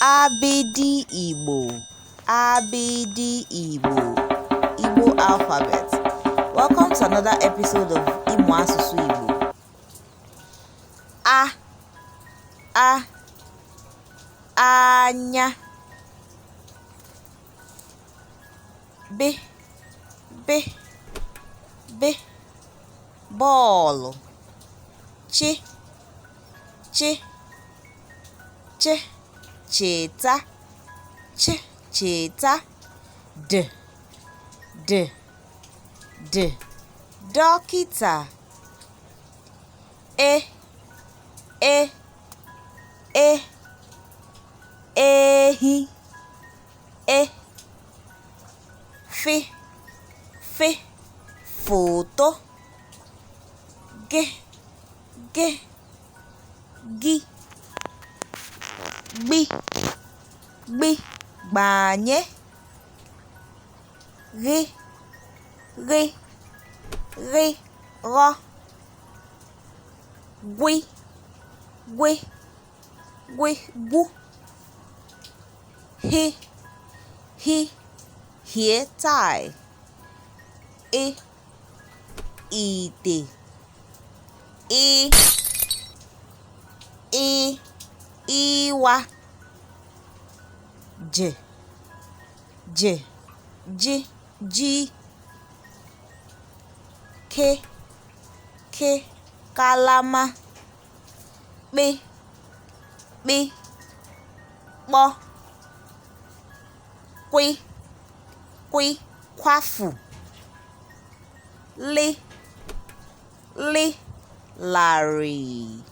Abidi Igbo. Abidi Igbo. Igbo alphabet. Welcome to another episode of Imo Asusu Igbo. Anya. B ball. Cheta. Cheta. D dọkịta. Ehi. Foto. Gị. Gbanye. Rọ. Gwu. Hair tie. Ite. Iwa. Ji. Kalama. Kpe. Kpọ. Kwafu. Larị.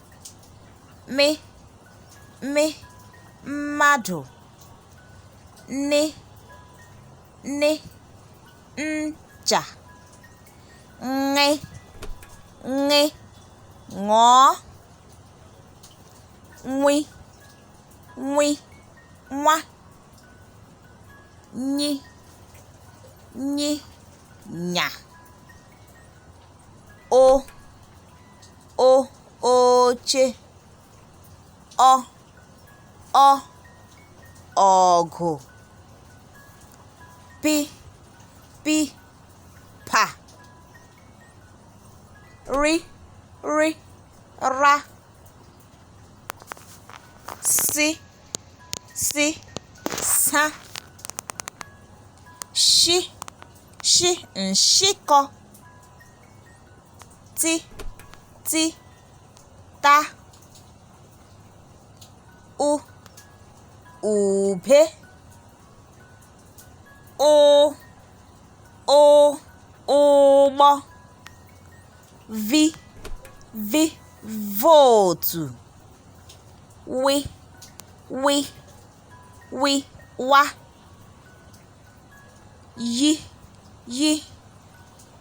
Mmadụ. Ncha. Ṅụọ. Nwa. Nya. Oche. Ọgụ. Pa. Ra. Sa. Nshịkọ. Ta. Ube. Ụgbọ. Votu. Wa.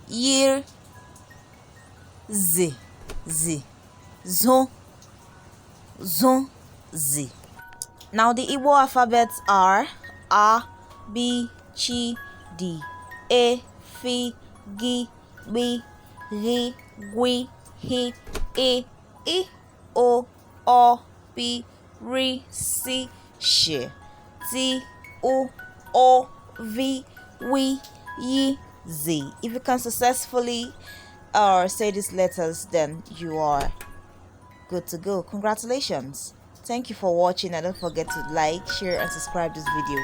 Yir. Zi. Zi. Now the Igbo alphabets are A, B, C, D, E, F, G, B, R, G, H, I, O, P, R, C, Sh, T, O, V, W, Y, Z. If you can successfully say these letters, then you are good to go. Congratulations. Thank you for watching, and don't forget to like, share and subscribe this video.